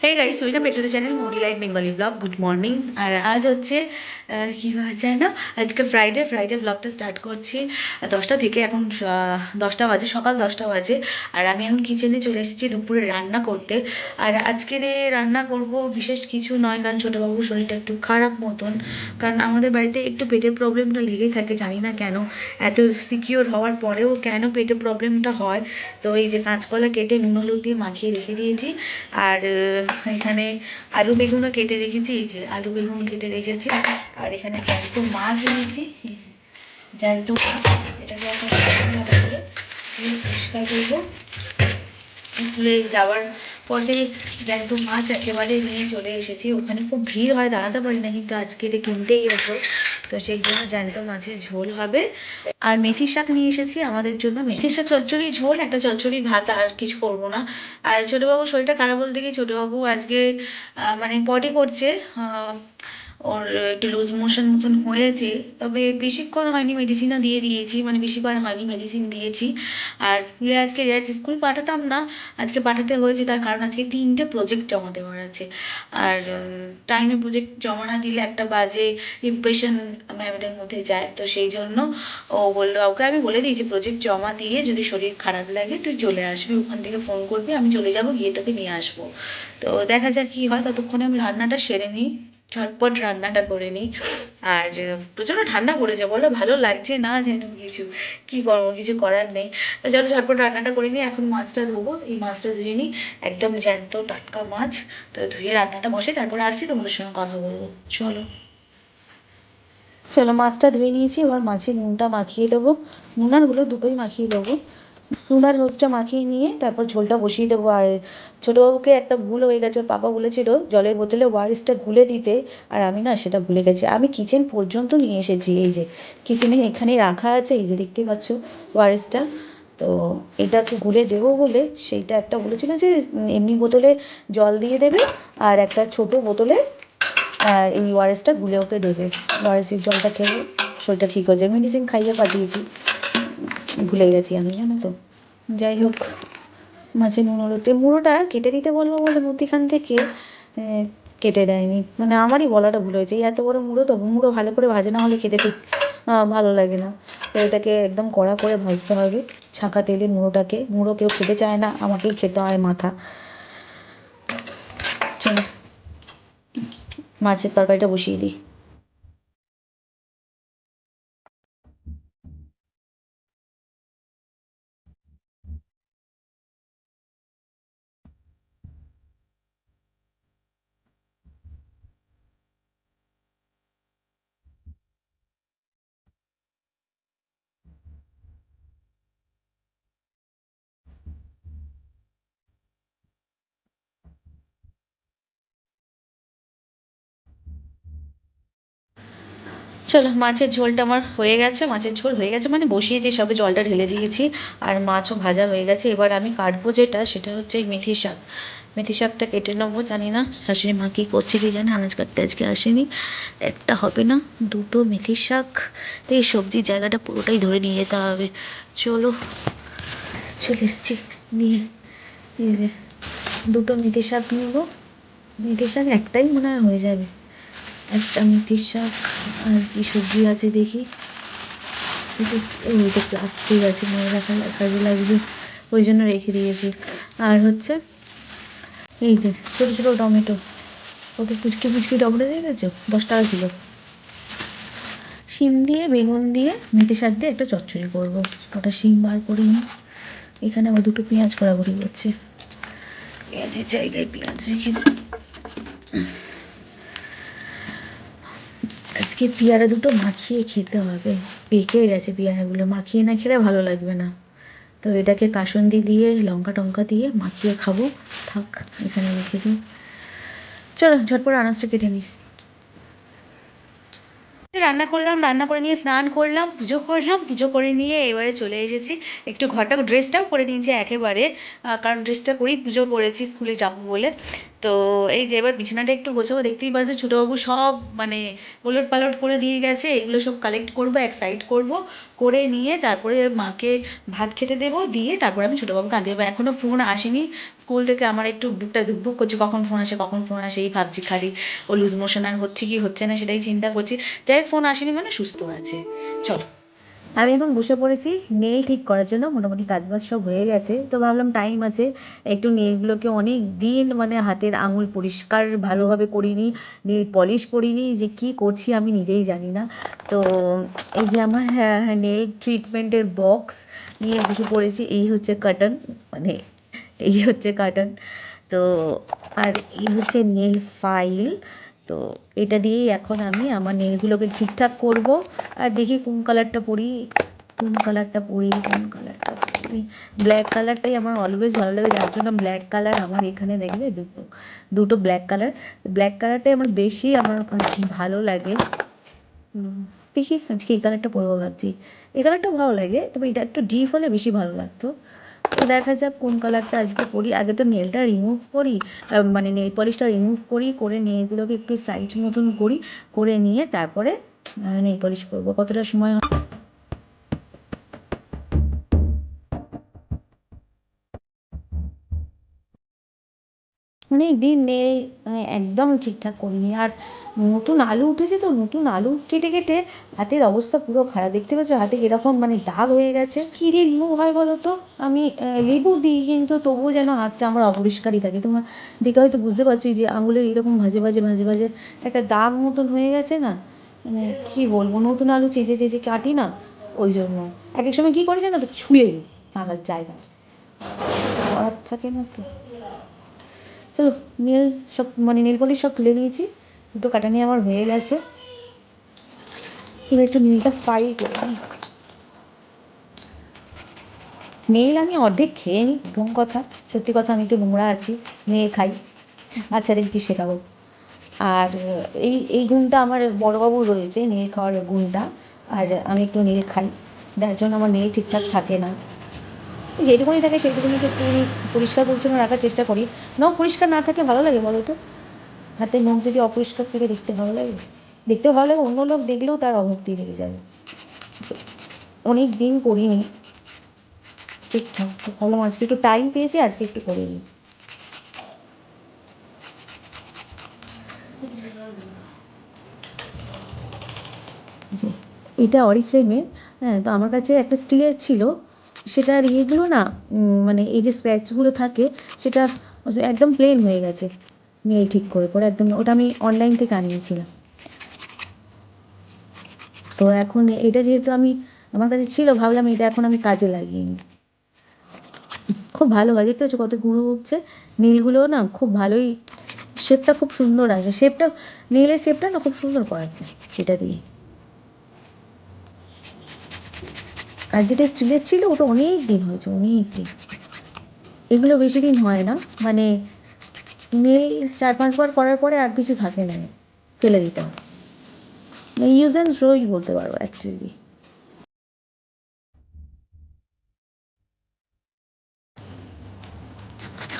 Hey guys, welcome back to the channel moody life Bengali vlog. Good morning. আর আজ হচ্ছে কি হয়েছে না, আজকে ফ্রাইডে ব্লগটা স্টার্ট করছি 10টা থেকে। এখন 10টা বাজে, সকাল 10টা বাজে। আর আমি এখন কিচেনে চলে এসেছি দুপুরে রান্না করতে। আর আজকের রান্না করব বিশেষ কিছু নয়, কারণ ছোটোবাবুর শরীরটা একটু খারাপ মতন। কারণ আমাদের বাড়িতে একটু পেটের প্রবলেমটা লেগেই থাকে, জানি না কেন। এত সিকিওর হওয়ার পরেও কেন পেটের প্রবলেমটা হয়। তো এই যে কাঁচকলা কেটে নুন হলুদ দিয়ে মাখিয়ে রেখে দিয়েছি। আর এখানে আলু বেগুনও কেটে রেখেছি, এই যে আলু বেগুন কেটে রেখেছি। আর এখানে জ্যান্ত মাছ এনেছি, জ্যান্ত মাছ। এটাকে এখন পরিষ্কার করবো। স্কুলে যাওয়ার পথে জ্যান্ত মাছ একেবারে নিয়ে চলে এসেছি। ওখানে খুব ভিড় হয়, দাঁড়াতে পারি না, কিন্তু আজকে এটা কিনতেই হতো। তো সেই জন্য জ্যান্ত মাছের ঝোল হবে। আর মেথি শাক নিয়ে এসেছি আমাদের জন্য, মেথি শাক চচ্চড়ি ঝোল, একটা চচ্চড়ি ভাত, আর কিছু করবো না। আর ছোটোবাবুর শরীরটা খারাপ বলতে কি, ছোটোবাবু আজকে মানে পটি করছে। ওর একটু লুজ মোশন মতন হয়েছে, তবে বেশিক্ষণ হয়নি, মেডিসিনও দিয়ে দিয়েছি, মানে বেশিবার হয়নি, মেডিসিন দিয়েছি। আর স্কুলে আজকে যাচ্ছি, স্কুল পাঠাতাম না, আজকে পাঠাতে হয়েছে, তার কারণ আজকে 3টে প্রজেক্ট জমা দেওয়ার আছে। আর টাইমে প্রজেক্ট জমা না দিলে একটা বাজে ইমপ্রেশন ম্যামদের মধ্যে যায়। তো সেই জন্য ও বললো, ওকে আমি বলে দিয়েছি প্রজেক্ট জমা দিয়ে যদি শরীর খারাপ লাগে তুই চলে আসবি, ওখান থেকে ফোন করবি, আমি চলে যাবো, গিয়ে তোকে নিয়ে আসবো। তো দেখা যাক কী হয়। ততক্ষণে আমি রান্নাটা সেরে নিই, ঝটপট রান্নাটা করে নিই। আর প্রচণ্ড ঠান্ডা পড়েছে, বলো ভালো লাগছে না যেন কিছু, কী করবো, কিছু করার নেই। তো চলো ঝটপট রান্নাটা করে নিই। এখন মাছটা ধোবো, এই মাছটা ধুয়ে নিই, একদম জ্যান্ত টাটকা মাছ। তো ধুয়ে রান্নাটা বসে তারপরে আসছি, তোমাদের সঙ্গে কথা বলবো। চলো চলো মাছটা ধুয়ে নিয়েছি, এবার মাছে নুনটা মাখিয়ে দেবো। নুন আর হলুদ দুটোই মাখিয়ে দেবো। নুন আর হলুদটা মাখিয়ে নিয়ে তারপর ঝোলটা বসিয়ে দেবো। আর ছোটোবাবুকে একটা ভুল হয়ে গেছে, ওর পাপা বলেছিল জলের বোতলে ওআরএসটা গুলে দিতে, আর আমি না সেটা ভুলে গেছি। আমি কিচেন পর্যন্ত নিয়ে এসেছি, এই যে কিচেনে এখানে রাখা আছে, এই যে দেখতে পাচ্ছ ওআরএসটা। তো এটাকে গুলে দেবো বলে সেইটা একটা বলেছিল যে এমনি বোতলে জল দিয়ে দেবে, আর একটা ছোটো বোতলে এই ওআরএসটা গুলে ওকে দেবে। ওআরএসের জলটা খেলে শরীরটা ঠিক হয়ে যায়। মেডিসিন খাইয়ে পাঠিয়েছি, ভুলে গেছি আমি, জানো তো। যাই হোক, মাছের নুন হলুদে মুড়োটা কেটে দিতে বলবো বলে মধ্যিখান থেকে কেটে দেয়নি, মানে আমারই বলাটা ভুল হয়েছে। এই এত বড় মুড়ো, তো মুড়ো ভালো করে ভাজা না হলে খেতে ঠিক ভালো লাগে না। তো এটাকে একদম কড়া করে ভাজতে হবে, ছাঁকা তেলে মুড়োটাকে। মুড়ো কেউ খেতে চায় না, আমাকেই খেতে হয় মাথা। চলো মাছের তরকারিটা বসিয়ে দিই। চলো মাছের ঝোলটা আমার হয়ে গেছে, মাছের ঝোল হয়ে গেছে মানে বসিয়েছি, সবে জলটা ঢেলে দিয়েছি। আর মাছও ভাজা হয়ে গেছে। এবার আমি কাটবো যেটা, সেটা হচ্ছে এই মেথি শাক। মেথি শাকটা কেটে নেবো। জানি না শাশুড়ি মা কী করছে কি জানে, আনাজ কাটতে আজকে আসেনি। একটা হবে না, দুটো মেথি শাক, তো এই সবজির জায়গাটা পুরোটাই ধরে নিয়ে যেতে হবে। চলো চলে এসছি নিয়ে। এই যে দুটো মেথি শাক নেবো, মেথি শাক একটাই মনে হয় হয়ে যাবে। একটা মেথি শাক। আর কি সবজি আছে দেখি, ওই তো প্লাস্টিক আছে, মনে রাখা কাজে লাগবে, ওই জন্য রেখে দিয়েছি। আর হচ্ছে এই যে ছোটো ছোটো টমেটো, কত পুচকি পুচকি টমেটো দেখেছো, 10 টাকা কিলো। শিম দিয়ে বেগুন দিয়ে মেথি শাক দিয়ে একটা চচ্চড়ি করবো। ওটা শিম বার করে নিই। এখানে আবার দুটো পেঁয়াজ কড়াকড়ি করছে, পেঁয়াজের জায়গায় পেঁয়াজ রেখে আজকে পেয়ারা দুটো মাখিয়ে খেতে হবে। পেকে গেছে পেয়ারাগুলো, মাখিয়ে না খেলে ভালো লাগবে না। তো এটাকে কাসুন্দি দিয়ে লঙ্কা টঙ্কা দিয়ে মাখিয়ে খাবো। থাক, এখানে রেখে দিই। চলো ঝটপট আনাজটা কেটে নিই। রান্না করলাম, রান্না করে নিয়ে স্নান করলাম, পুজো করলাম, পুজো করে নিয়ে এবারে চলে এসেছি। একটু ঘরটা ড্রেসটাও করে নিয়েছি একেবারে, কারণ ড্রেসটা করেই পুজো করেছি স্কুলে যাবো বলে। তো এই যে এবার বিছানাটা একটু গোছাবো, দেখতেই পাচ্ছ ছোটোবাবু সব মানে ওলট পালট করে দিয়ে গেছে, এগুলো সব কালেক্ট করবো, এক সাইড করবো, করে নিয়ে তারপরে মাকে ভাত খেতে দেবো, দিয়ে তারপরে আমি ছোটোবাবুকে আনতে যাবো। এখনও ফোন আসেনি স্কুল থেকে, আমার একটু বুকটা ধুকধুক করছে কখন ফোন আসে কখন ফোন আসে, এই ভাবছি খালি ও লুজ মোশন আর হচ্ছে কি হচ্ছে না সেটাই চিন্তা করছি। যাই হোক, ফোন আসেনি মানে সুস্থ আছে। চলো, আমি এখন বসে পড়েছি নেল ঠিক করার জন্য, মোটামুটি কাজবাজ সব হয়ে গেছে, তো ভাবলাম টাইম আছে একটু নেলগুলোকে, অনেক দিন মানে হাতের আঙুল পরিষ্কার ভালোভাবে করিনি, নেল পলিশ করিনি, যে কি করছি আমি নিজেই জানি না। তো এই যে আমার নেল ট্রিটমেন্টের বক্স নিয়ে বসে পড়েছি, এই হচ্ছে কার্টন, মানে এই হচ্ছে কার্টন, তো আর এই হচ্ছে নেল ফাইল। তো এটা দিয়েই এখন আমি আমার নেলগুলোকে ঠিকঠাক করব। আর দেখি কোন কালারটা পরি, কোন কালারটা পরি, কোন কালারটা পরি। ব্ল্যাক কালারটাই আমার অলওয়েজ ভালো লাগে, যার জন্য ব্ল্যাক কালার আমার এখানে দেখবে দুটো দুটো ব্ল্যাক কালার, ব্ল্যাক কালারটাই আমার বেশি আমার ভালো লাগে। দেখি আজকে এই কালারটা পরবো ভাবছি, এই কালারটা ভালো লাগে, তবে এটা একটু ডিপ হলে বেশি ভালো লাগতো। তো দেখা যাক কোন কালারটা আজকে পরি। আগে তো নেলটা রিমুভ করি, মানে নেল পলিশটা রিমুভ করি, করে নেলগুলোকে একটু সাইজ মতন করি, করে নিয়ে তারপরে নেল পলিশ করবো। কতটা সময় অনেক দিন নেই, একদম ঠিকঠাক করিনি। আর নতুন আলু উঠেছে, তো নতুন আলু কেটে কেটে হাতের অবস্থা পুরো খারাপ, দেখতে পাচ্ছ হাতে কীরকম মানে দাগ হয়ে গেছে। কী দিয়ে রিমুভ হয় বলো তো? আমি লেবু দিই, কিন্তু তবুও যেন হাতটা আমার অপরিষ্কারই থাকে। তোমার দেখে হয়তো বুঝতে পারছি যে আঙুলের এরকম ভাজে ভাজে ভাজে ভাজে একটা দাগ মতন হয়ে গেছে না, মানে কী বলবো, নতুন আলু চেঁচে চেঁচে কাটি না, ওই জন্য এক এক সময় কী করি জানো তো, ছুঁয়ে দিই চাঁচার জায়গায়, করার থাকে না তো। চলো, নেল সব মানে নেল পলিশ সব তুলে নিয়েছি, দুটো কাটানি আমার হয়ে গেছে, এবার একটু নেলটা ফাইল করে নিই। নেল আমি অর্ধেক খেয়ে নিই, প্রথম কথা, সত্যি কথা আমি একটু নোংরা আছি, নেল খাই, বাচ্চাদের কি শেখাবো। আর এই এই গুণটা আমার বড়োবাবুর রয়েছে, নেল খাওয়ার গুণটা, আর আমি একটু নেল খাই, যার জন্য আমার নেল ঠিকঠাক থাকে না। যেটুকুনি থাকে সেটুকুনি একটু পরিষ্কার পরিচ্ছন্ন রাখার চেষ্টা করি। নখ পরিষ্কার না থাকলে ভালো লাগে বলো তো? হাতের নখ যদি অপরিষ্কার থেকে দেখতে ভালো লাগে? দেখতেও ভালো লাগে, অন্য লোক দেখলেও তার অভক্তি লেগে যাবে। অনেক দিন করিনি ঠিকঠাক, তো ভাবলাম আজকে একটু টাইম পেয়েছি, আজকে একটু করে নিই। যে এটা অরিফ্লেমের, হ্যাঁ, তো আমার কাছে একটা স্টিলের ছিল, সেটার ইয়েগুলো না, মানে এই যে স্ক্র্যাচগুলো থাকে, সেটা একদম প্লেন হয়ে গেছে, নেল ঠিক করে করে একদম, ওটা আমি অনলাইন থেকে আনিয়েছিলাম। তো এখন এটা যেহেতু আমি, আমার কাছে ছিল, ভাবলাম এটা এখন আমি কাজে লাগিয়ে নিই। খুব ভালো হয়, দেখতে পাচ্ছ কত গুঁড়ো উঠছে, নীলগুলোও না খুব ভালোই, শেপটা খুব সুন্দর আসে, শেপটা নীলের শেপটা না খুব সুন্দর করা যায় সেটা দিয়ে। আর যেটা স্টিলের ছিল ওটা অনেক দিন হয়েছে, অনেক দিন, এগুলো বেশি দিন হয় না, মানে নীল 4-5 বার করার পরে আর কিছু থাকে না, ফেলে দিতে হয়, ইউজ অ্যান্ড থ্রোই বলতে পারবো অ্যাকচুয়ালি।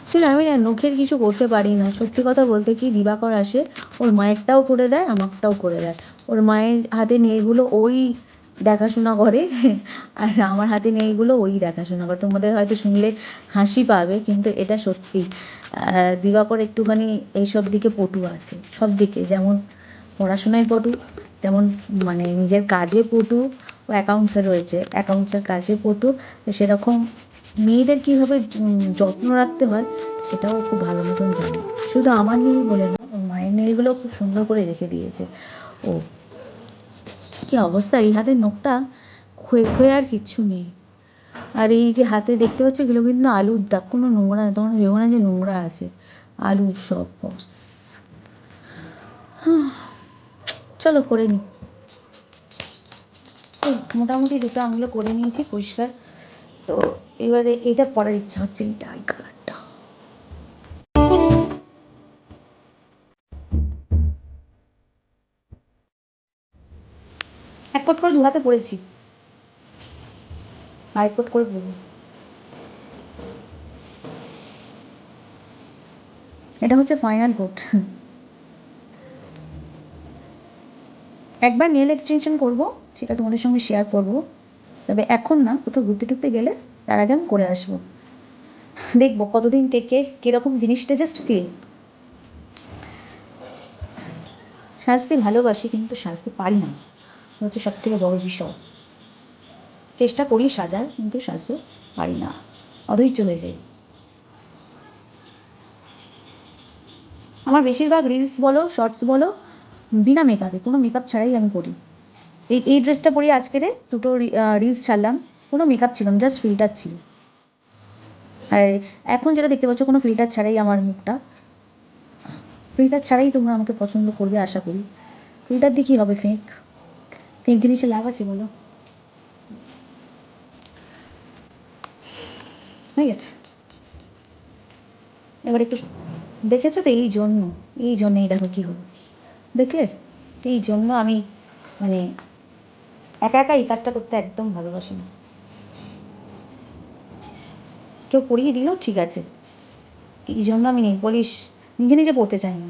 আসলে আমি না নখের কিছু করতে পারি না, সত্যি কথা বলতে কি, দিবাকর আসে, ওর মায়েরটাও করে দেয় আমারটাও করে দেয়, ওর মায়ের হাতে নেইগুলো ওই দেখাশোনা করে, আর আমার হাতে নেইগুলো ওই দেখাশোনা করে। তোমাদের হয়তো শুনলে হাসি পাবে, কিন্তু এটা সত্যি। দিবাকর একটুখানি এইসব দিকে পটু আছে, সব দিকে, যেমন পড়াশোনায় পটু, তেমন মানে নিজের কাজে পটু, ও অ্যাকাউন্টসে রয়েছে, অ্যাকাউন্টসের কাজে পটু, সেরকম মেয়েদের কীভাবে যত্ন রাখতে হয় সেটাও খুব ভালো মতন জানে। শুধু আমার নেই বলে না, ওর মায়ের নেলগুলো খুব সুন্দর করে রেখে দিয়েছে ও। কী অবস্থা, এই হাতের নখটা ক্ষয়ে ক্ষয়ে আর কিচ্ছু নেই। আর এই যে হাতে দেখতে পাচ্ছ, এগুলো কিন্তু আলুর দাগ, কোনো নোংরা না, তোমার ভেবো না যে নোংরা আছে, আলুর সব বস। চলো করে নিই। মোটামুটি দুটো আঙুলো করে নিয়েছি পরিষ্কার, তো এবারে এটা পরার ইচ্ছা হচ্ছে, এইটা এই কালারটা। এক পট করে দু হাতে পড়েছি, আর পট করে পড়বো। এটা হচ্ছে ফাইনাল কোট। একবার নেল এক্সটেনশন করব, সেটা তোমাদের সঙ্গে শেয়ার করব, তবে এখন না, কোথাও ঘুরতে টুরতে গেলে তার আগে আমি করে আসবো। দেখবো কতদিন টেকে, কীরকম জিনিসটা জাস্ট ফিল। সাজতে ভালোবাসি কিন্তু সাজতে পারি না, হচ্ছে সব থেকে বড় বিষয়। চেষ্টা করি সাজার, কিন্তু সাজতে পারি না, অধৈর্য হয়ে যাই। আমার বেশিরভাগ রিলস বলো, শর্টস বলো, বিনা মেকআপে, কোনো মেকআপ ছাড়াই আমি করি। এই ড্রেসটা পরে আজকের দুটো রিলস ছাড়লাম, কোনো মেকআপ ছিল না, জাস্ট ফিল্টার ছিল। আর এখন যেটা দেখতে পাচ্ছ, কোনো ফিল্টার ছাড়াই আমার মুখটা, ফিল্টার ছাড়াই তোমরা আমাকে পছন্দ করবে আশা করি। ফিল্টার দিয়ে কী হবে? ফেক ফেক জিনিসের লাভ আছে বলো? হয়ে গেছে। এবার একটু দেখেছো তো, এই জন্যই দেখো কী হলো, দেখলে? এই জন্য আমি মানে একা একা এই কাজটা করতে একদম ভালোবাসি না। কেউ পরিয়ে দিলেও ঠিক আছে, এই জন্য আমি নেল পলিশ নিজে নিজে পরতে চাই না।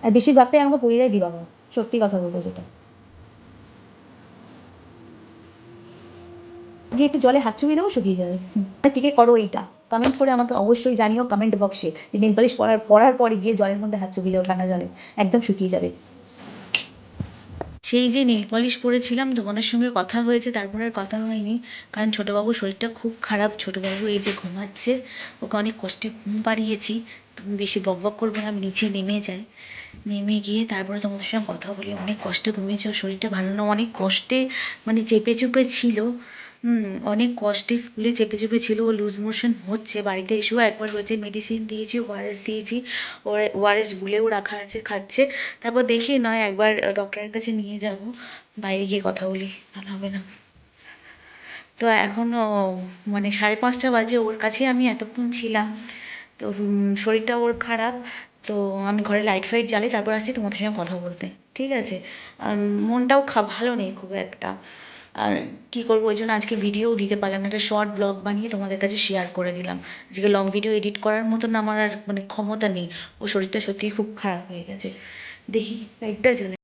আর বেশিরভাগটাই আমাকে পরিয়ে দেয় দিবাবা, সত্যি কথা বলবো যেটা। গিয়ে একটু জলে হাত চুবিয়ে দেবো, শুকিয়ে যাবে। কে কে করো এইটা কমেন্ট করে আমাকে অবশ্যই জানিও কমেন্ট বক্সে, যে নেল পলিশ পরার পরে গিয়ে জলের মধ্যে হাত চুবিয়ে দেবো, ঠান্ডা জলে, একদম শুকিয়ে যাবে। সেই যে নেল পলিশ পরেছিলাম, তোমাদের সঙ্গে কথা হয়েছে, তারপরে আর কথা হয়নি, কারণ ছোটোবাবুর শরীরটা খুব খারাপ। ছোটোবাবু এই যে ঘুমাচ্ছে, ওকে অনেক কষ্টে ঘুম পাড়িয়েছি। তুমি বেশি বকবক করবো না, আমি নিচে নেমে যাই, নেমে গিয়ে তারপরে তোমাদের সঙ্গে কথা বলি। অনেক কষ্টে ঘুমিয়েছে, ওর শরীরটা ভালো না, অনেক কষ্টে মানে চেপে চুপে ছিল। অনেক কষ্টে স্কুলে চেপে চেপে ছিল। ও লুজ মোশন হচ্ছে, বাড়িতে এসেও একবার হয়েছে, মেডিসিন দিয়েছি, ওআরএস দিয়েছি, ওআরএস গুলেও রাখা আছে, খাচ্ছে। তারপর দেখি নয় একবার ডক্টরের কাছে নিয়ে যাব, বাইরে গিয়ে কথা বলি, ভালো হবে না। তো এখনও মানে 5:30 বাজে, ওর কাছেই আমি এতক্ষণ ছিলাম। তো শরীরটা ওর খারাপ, তো আমি ঘরে লাইট ফাইট জ্বালিয়ে তারপর আসছি তোমাদের সঙ্গে কথা বলতে, ঠিক আছে? আর মনটাও ভালো নেই খুব একটা। আর কী করবো, ওই জন্য আজকে ভিডিও দিতে পারলাম না, একটা শর্ট ব্লগ বানিয়ে তোমাদের কাছে শেয়ার করে দিলাম। আজকে লং ভিডিও এডিট করার মতন আমার আর মানে ক্ষমতা নেই, ও শরীরটা সত্যিই খুব খারাপ হয়ে গেছে। দেখি লাইটটা জ্বালে।